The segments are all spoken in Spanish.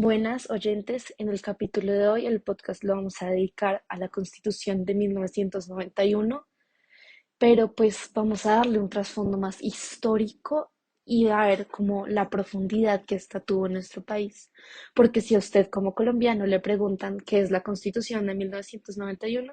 Buenas oyentes, en el capítulo de hoy el podcast lo vamos a dedicar a la Constitución de 1991, pero pues vamos a darle un trasfondo más histórico y a ver como la profundidad que esta tuvo en nuestro país. Porque si a usted como colombiano le preguntan qué es la Constitución de 1991,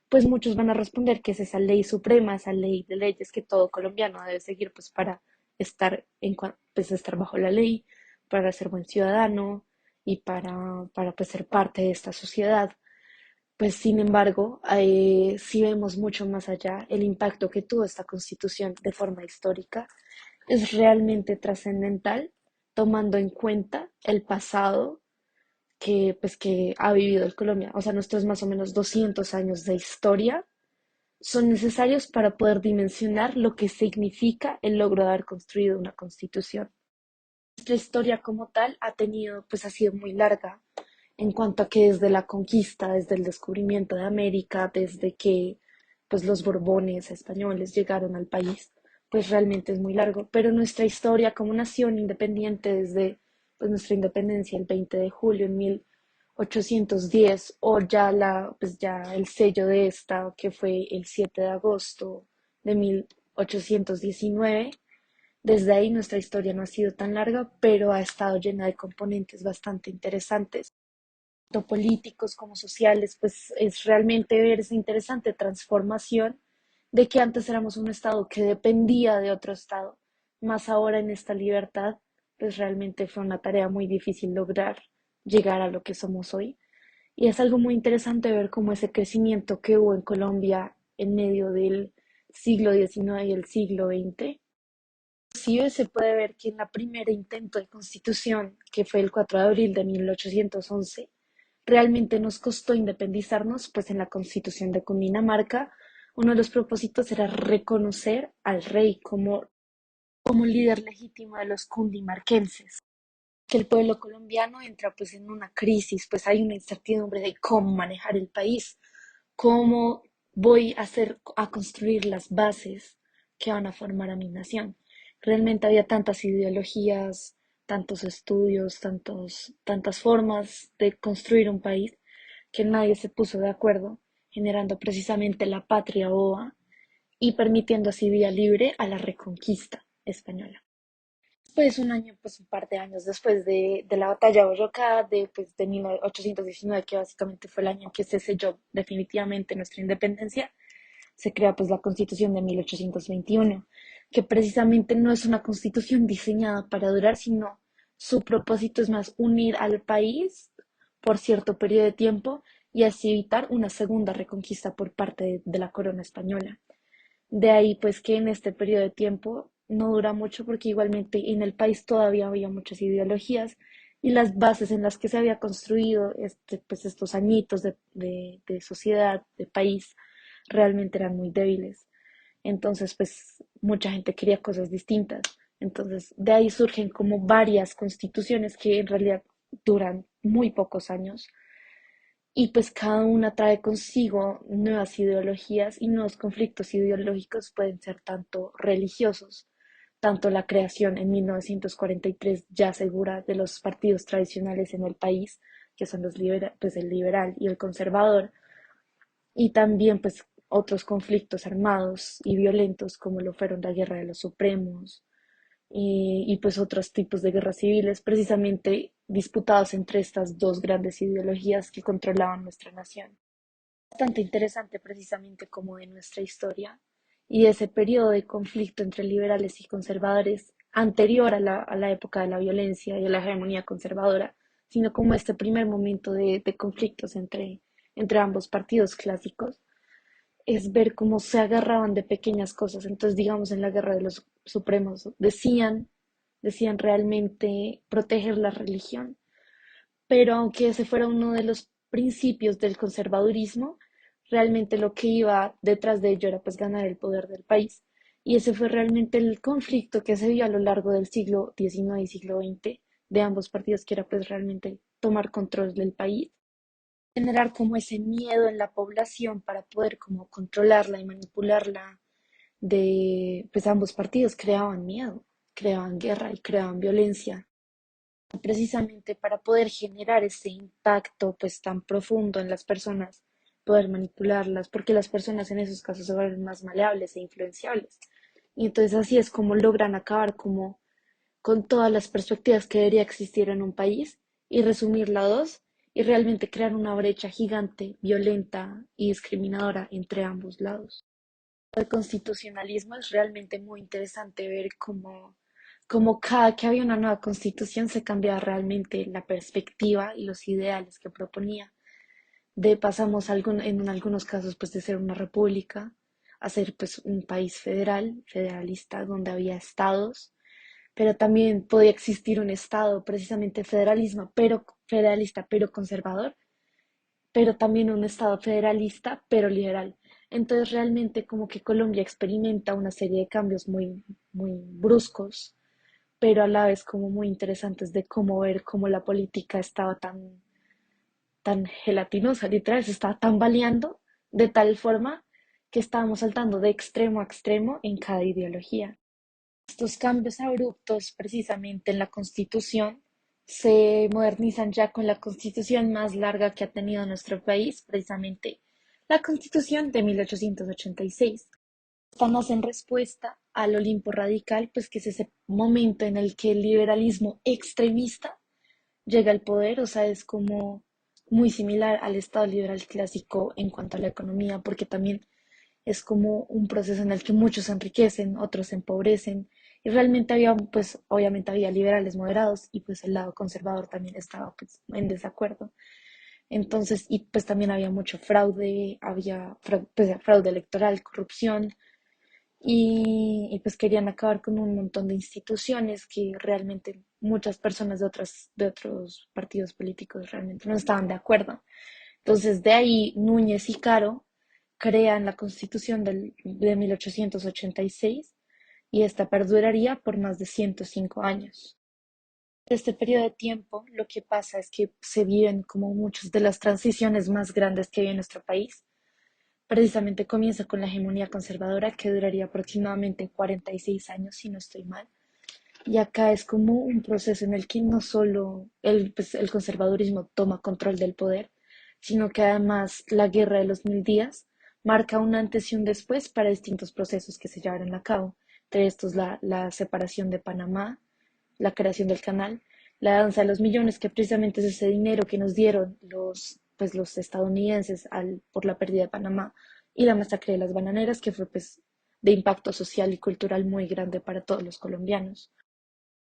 pues muchos van a responder que es esa ley suprema, esa ley de leyes que todo colombiano debe seguir pues para pues, estar bajo la ley, para ser buen ciudadano y para pues, ser parte de esta sociedad. Pues sin embargo, si vemos mucho más allá, el impacto que tuvo esta constitución de forma histórica es realmente trascendental, tomando en cuenta el pasado que ha vivido el Colombia. O sea, nuestros más o menos 200 años de historia son necesarios para poder dimensionar lo que significa el logro de haber construido una constitución. Nuestra historia como tal ha sido muy larga en cuanto a que desde la conquista, desde el descubrimiento de América, desde que pues los Borbones españoles llegaron al país, pues realmente es muy largo, pero nuestra historia como nación independiente desde pues nuestra independencia el 20 de julio en 1810 o ya el sello de esta que fue el 7 de agosto de 1819. Desde ahí nuestra historia no ha sido tan larga, pero ha estado llena de componentes bastante interesantes, tanto políticos como sociales, pues es realmente ver esa interesante transformación de que antes éramos un estado que dependía de otro estado, más ahora en esta libertad, pues realmente fue una tarea muy difícil lograr llegar a lo que somos hoy. Y es algo muy interesante ver cómo ese crecimiento que hubo en Colombia en medio del siglo XIX y el siglo XX. Inclusive se puede ver que en la primera intento de constitución, que fue el 4 de abril de 1811, realmente nos costó independizarnos, pues en la constitución de Cundinamarca, uno de los propósitos era reconocer al rey como líder legítimo de los cundimarquenses. Que el pueblo colombiano entra pues en una crisis, pues hay una incertidumbre de cómo manejar el país, cómo voy a hacer, a construir las bases que van a formar a mi nación. Realmente había tantas ideologías, tantos estudios, tantas formas de construir un país que nadie se puso de acuerdo, generando precisamente la patria boba y permitiendo así vía libre a la reconquista española. Pues un año, pues un par de años después de la batalla de Boyacá, de 1819, que básicamente fue el año en que se selló definitivamente nuestra independencia, se crea pues la Constitución de 1821, que precisamente no es una constitución diseñada para durar, sino su propósito es más unir al país por cierto periodo de tiempo y así evitar una segunda reconquista por parte de la corona española. De ahí pues que en este periodo de tiempo no dura mucho porque igualmente en el país todavía había muchas ideologías y las bases en las que se había construido pues estos añitos de sociedad, de país, realmente eran muy débiles. Entonces, pues mucha gente quería cosas distintas. Entonces, de ahí surgen como varias constituciones que en realidad duran muy pocos años y pues cada una trae consigo nuevas ideologías y nuevos conflictos ideológicos pueden ser tanto religiosos, tanto la creación en 1943 ya segura de los partidos tradicionales en el país, que son pues el liberal y el conservador, y también pues otros conflictos armados y violentos como lo fueron la Guerra de los Supremos, pues otros tipos de guerras civiles, precisamente disputados entre estas dos grandes ideologías que controlaban nuestra nación. Bastante interesante precisamente como de nuestra historia y de ese periodo de conflicto entre liberales y conservadores anterior a la época de la violencia y de la hegemonía conservadora, sino como este primer momento de conflictos entre ambos partidos clásicos, es ver cómo se agarraban de pequeñas cosas. Entonces, digamos, en la Guerra de los Supremos decían realmente proteger la religión, pero aunque ese fuera uno de los principios del conservadurismo, realmente lo que iba detrás de ello era pues ganar el poder del país. Y ese fue realmente el conflicto que se vio a lo largo del siglo XIX y siglo XX de ambos partidos, que era pues realmente tomar control del país, generar como ese miedo en la población para poder como controlarla y manipularla. Pues ambos partidos creaban miedo, creaban guerra y creaban violencia. precisamente para poder generar ese impacto pues tan profundo en las personas, poder manipularlas, porque las personas en esos casos se vuelven más maleables e influenciables. Y entonces así es como logran acabar como con todas las perspectivas que debería existir en un país y resumirla a dos y realmente crear una brecha gigante, violenta y discriminadora entre ambos lados. El constitucionalismo es realmente muy interesante ver cómo cada que había una nueva constitución se cambiaba realmente la perspectiva y los ideales que proponía. Pasamos en algunos casos pues de ser una república a ser pues un país federalista, donde había estados, pero también podía existir un estado precisamente federalista, pero conservador, pero también un estado federalista, pero liberal. Entonces realmente como que Colombia experimenta una serie de cambios muy bruscos, pero a la vez como muy interesantes de cómo ver cómo la política estaba tan gelatinosa, literal, se estaba tambaleando de tal forma que estábamos saltando de extremo a extremo en cada ideología. Estos cambios abruptos precisamente en la Constitución se modernizan ya con la Constitución más larga que ha tenido nuestro país, precisamente la Constitución de 1886. Esta nace en respuesta al Olimpo radical, pues que es ese momento en el que el liberalismo extremista llega al poder, o sea, es como muy similar al Estado liberal clásico en cuanto a la economía, porque también es como un proceso en el que muchos se enriquecen, otros se empobrecen, y realmente había, pues obviamente había liberales moderados y pues el lado conservador también estaba pues en desacuerdo. Entonces, y pues también había mucho fraude, pues, fraude electoral, corrupción, pues querían acabar con un montón de instituciones que realmente muchas personas de otros partidos políticos realmente no estaban de acuerdo. Entonces, de ahí Núñez y Caro crean la Constitución de 1886 y esta perduraría por más de 105 años. Este periodo de tiempo, lo que pasa es que se viven como muchas de las transiciones más grandes que vive nuestro país. Precisamente comienza con la hegemonía conservadora que duraría aproximadamente 46 años, si no estoy mal. Y acá es como un proceso en el que no solo pues, el conservadurismo toma control del poder, sino que además la guerra de los 1000 días marca un antes y un después para distintos procesos que se llevaron a cabo. Entre estos la separación de Panamá, la creación del canal, la danza de los millones, que precisamente es ese dinero que nos dieron pues, los estadounidenses por la pérdida de Panamá, y la masacre de las bananeras, que fue pues, de impacto social y cultural muy grande para todos los colombianos.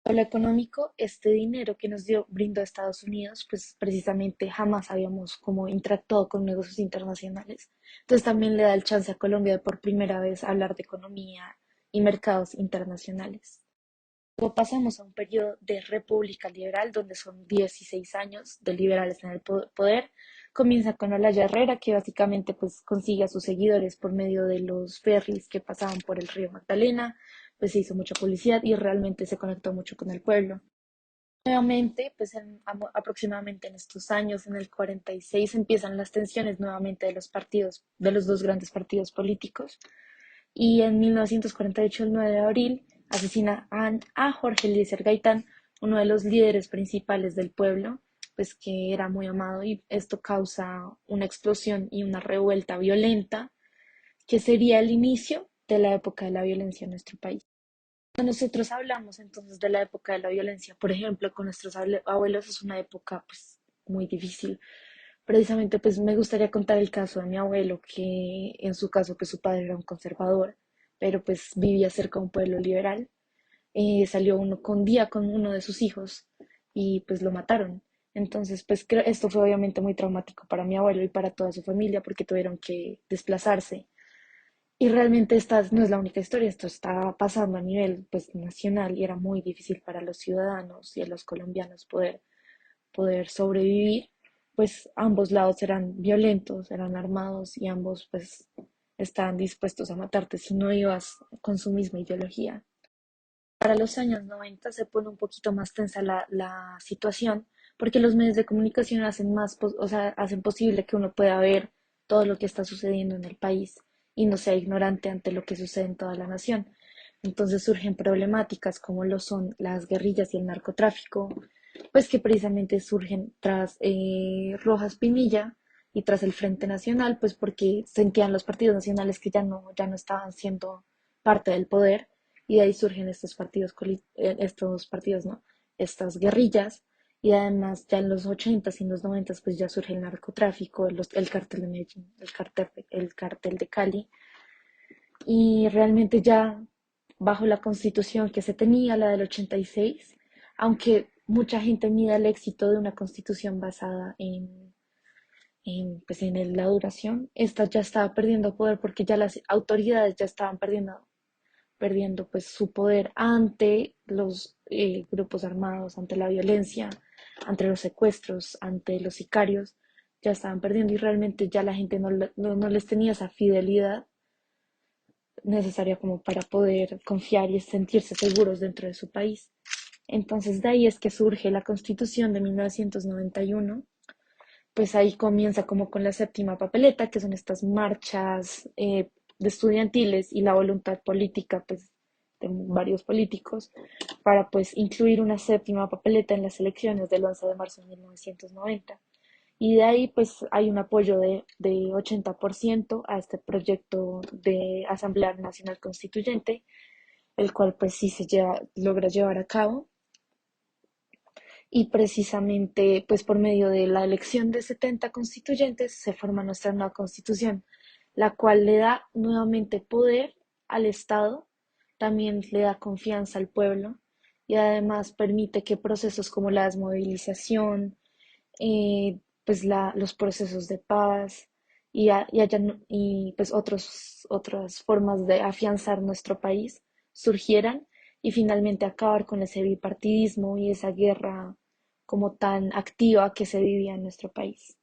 Por lo económico, este dinero que brindó Estados Unidos, pues precisamente jamás habíamos como interactuado con negocios internacionales. Entonces también le da el chance a Colombia de por primera vez hablar de economía y mercados internacionales. Luego pasamos a un periodo de república liberal, donde son 16 años de liberales en el poder. Comienza con Olaya Herrera, que básicamente pues consigue a sus seguidores por medio de los ferries que pasaban por el río Magdalena, pues se hizo mucha publicidad y realmente se conectó mucho con el pueblo. Nuevamente, pues aproximadamente en estos años, en el 46, empiezan las tensiones nuevamente de los partidos, de los dos grandes partidos políticos, y en 1948, el 9 de abril, asesinan a Jorge Eliezer Gaitán, uno de los líderes principales del pueblo, pues que era muy amado, y esto causa una explosión y una revuelta violenta que sería el inicio de la época de la violencia en nuestro país. Cuando nosotros hablamos entonces de la época de la violencia, por ejemplo, con nuestros abuelos, es una época pues muy difícil. Precisamente pues me gustaría contar el caso de mi abuelo, que en su caso pues su padre era un conservador, pero pues vivía cerca de un pueblo liberal. Salió uno con día con uno de sus hijos y pues lo mataron. Entonces pues esto fue obviamente muy traumático para mi abuelo y para toda su familia porque tuvieron que desplazarse. Y realmente esta no es la única historia, esto está pasando a nivel pues nacional y era muy difícil para los ciudadanos y a los colombianos poder sobrevivir, pues ambos lados eran violentos, eran armados y ambos pues estaban dispuestos a matarte si no ibas con su misma ideología. Para los años 90 se pone un poquito más tensa la situación porque los medios de comunicación hacen o sea, hacen posible que uno pueda ver todo lo que está sucediendo en el país y no sea ignorante ante lo que sucede en toda la nación. Entonces surgen problemáticas como lo son las guerrillas y el narcotráfico, pues que precisamente surgen tras Rojas Pinilla y tras el Frente Nacional, pues porque sentían los partidos nacionales que ya no estaban siendo parte del poder, y de ahí surgen estos partidos, ¿no? Estas guerrillas, y además ya en los 80s y en los 90s pues ya surge el narcotráfico, el cartel de Medellín, el cartel de Cali, y realmente ya bajo la constitución que se tenía, la del 86, aunque mucha gente mira el éxito de una constitución basada pues en la duración, esta ya estaba perdiendo poder porque ya las autoridades ya estaban perdiendo pues su poder ante los grupos armados, ante la violencia, ante los secuestros, ante los sicarios, ya estaban perdiendo y realmente ya la gente no les tenía esa fidelidad necesaria como para poder confiar y sentirse seguros dentro de su país. Entonces de ahí es que surge la Constitución de 1991, pues ahí comienza como con la séptima papeleta, que son estas marchas de estudiantiles y la voluntad política pues de varios políticos para pues incluir una séptima papeleta en las elecciones del 11 de marzo de 1990. Y de ahí pues hay un apoyo de 80% a este proyecto de Asamblea Nacional Constituyente, el cual pues sí logra llevar a cabo. Y precisamente pues por medio de la elección de 70 constituyentes se forma nuestra nueva constitución, la cual le da nuevamente poder al Estado, también le da confianza al pueblo y además permite que procesos como la desmovilización, pues los procesos de paz y pues otras formas de afianzar nuestro país surgieran y finalmente acabar con ese bipartidismo y esa guerra como tan activa que se vivía en nuestro país.